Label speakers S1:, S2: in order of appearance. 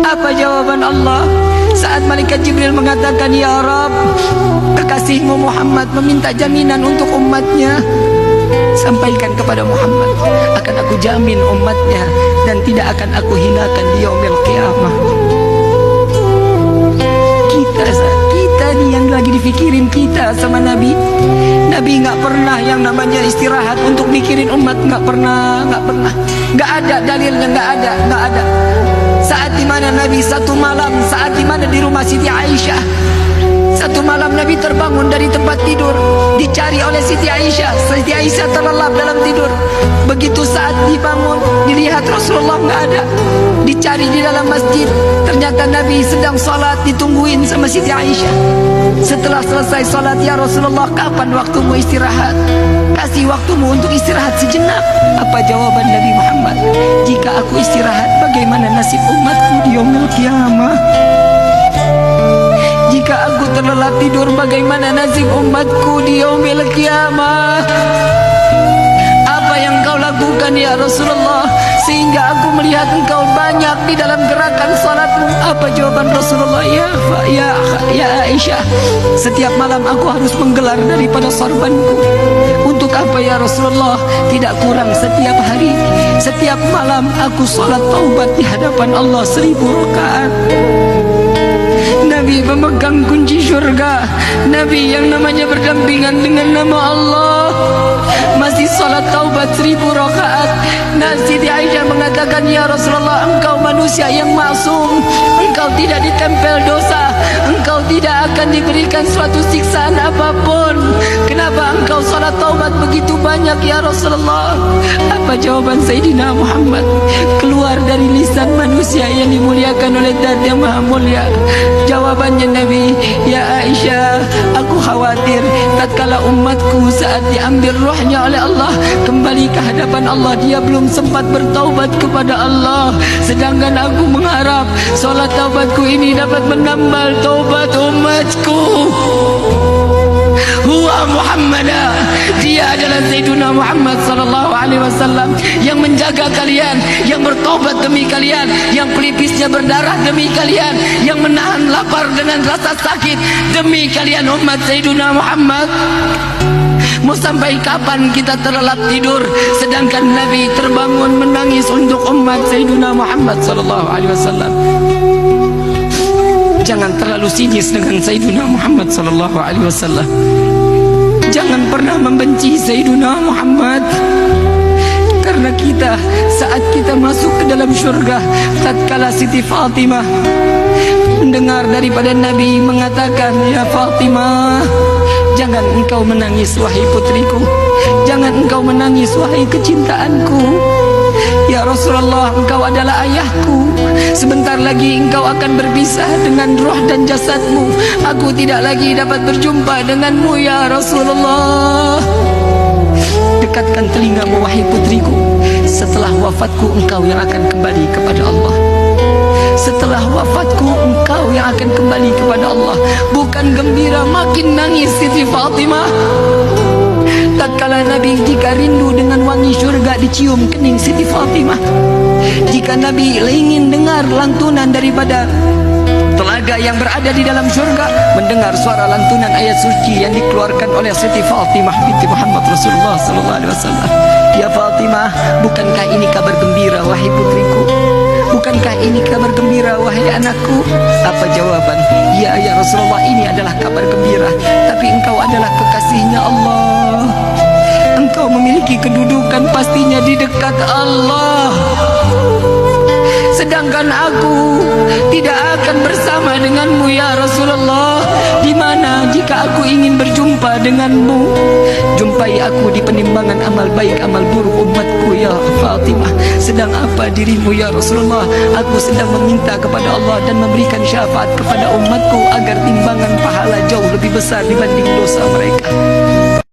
S1: Apa jawaban Allah saat malaikat Jibril mengatakan, ya Rabb, kekasihmu Muhammad meminta jaminan untuk umatnya. Sampaikan kepada Muhammad, akan aku jamin umatnya dan tidak akan aku hinakan di yaumil qiyamah. Kita nih yang lagi difikirin kita sama Nabi. Nabi nggak pernah yang namanya istirahat untuk mikirin umat, nggak pernah. Nggak ada dalilnya, nggak ada. Saat dimana Nabi satu malam, saat dimana di rumah Siti Aisyah, satu malam Nabi terbangun dari tempat tidur, dicari oleh Siti Aisyah. Siti Aisyah terlelap dalam tidur. Begitu saat dibangun, dilihat Rasulullah nggak ada. Dicari di dalam masjid, ternyata Nabi sedang salat, ditungguin sama Siti Aisyah. Setelah selesai salat, ya Rasulullah, kapan waktumu istirahat? Kasih waktumu untuk istirahat sejenak. Apa jawaban Nabi Muhammad? Jika aku istirahat, bagaimana nasib umatku di yaumil qiyamah? Jika aku terlelap tidur, bagaimana nasib umatku di yaumil qiyamah? Apa yang kau lakukan ya Rasulullah sehingga aku melihat engkau banyak di dalam gerakan salatmu? Apa jawaban Rasulullah? Ya Aisyah, setiap malam aku harus menggelar daripada sorbanku. Untuk apa ya Rasulullah? Tidak kurang setiap hari, setiap malam aku salat taubat di hadapan Allah 1000 rakaat. Nabi memegang kunci syurga. Nabi yang namanya berdampingan dengan nama Allah, masih salat taubat 1000 rakaat. Siti Aisyah mengatakan, ya Rasulullah, engkau manusia yang maksum, engkau tidak ditempel dosa, engkau tidak akan diberikan suatu siksaan apapun. Kenapa engkau salat taubat begitu banyak ya Rasulullah? Apa jawaban Sayyidina Muhammad keluar dari lisan manusia yang dimuliakan oleh Zat yang Maha Mulia? Jawabannya Nabi, ya Aisyah, aku khawatir tatkala umatku saat diambil rohnya oleh Allah kembali ke hadapan Allah, dia belum sempat bertaubat kepada Allah. Sedangkan aku mengharap solat taubatku ini dapat menambal taubat umatku. Huwa Muhammadah, dia adalah Sayyiduna Muhammad sallallahu alaihi wasallam yang menjaga kalian, yang bertobat demi kalian, yang pelipisnya berdarah demi kalian, yang menahan lapar dengan rasa sakit demi kalian umat Sayyiduna Muhammad. Mau sampai kapan kita terlelap tidur sedangkan Nabi terbangun menangis untuk umat Sayyiduna Muhammad sallallahu alaihi wasallam? Jangan terlalu sinis dengan Sayyiduna Muhammad sallallahu alaihi wasallam. Jangan pernah membenci Sayyiduna Muhammad. Karena kita, saat kita masuk ke dalam syurga, tatkala Siti Fatimah mendengar daripada Nabi mengatakan, ya Fatimah, jangan engkau menangis wahai putriku, jangan engkau menangis wahai kecintaanku. Ya Rasulullah, engkau adalah ayahku. Sebentar lagi engkau akan berpisah dengan roh dan jasadmu. Aku tidak lagi dapat berjumpa denganmu ya Rasulullah. Dekatkan telingamu wahai putriku. Setelah wafatku engkau yang akan kembali kepada Allah. Setelah wafatku engkau yang akan kembali kepada Allah. Bukan gembira, makin nangis Siti Fatimah. Tatkala Nabi jika rindu dengan wangi syurga dicium kening Siti Fatimah. Jika Nabi ingin dengar lantunan daripada telaga yang berada di dalam syurga, mendengar suara lantunan ayat suci yang dikeluarkan oleh Siti Fatimah binti Muhammad Rasulullah sallallahu alaihi wasallam. Ya Fatimah, bukankah ini kabar gembira wahai putriku? Bukankah ini kabar gembira wahai anakku? Apa jawaban? Ya Rasulullah, ini adalah kabar gembira, tapi engkau adalah kekasihnya Allah. Engkau memiliki kedudukan pastinya di dekat Allah. Sedangkan aku tidak akan bersama denganmu ya Rasulullah. Di mana jika aku ingin berjumpa denganmu? Jumpai aku di penimbangan amal baik amal buruk umatku ya Fatimah. Sedang apa dirimu ya Rasulullah? Aku sedang meminta kepada Allah dan memberikan syafaat kepada umatku agar timbangan pahala jauh lebih besar dibanding dosa mereka.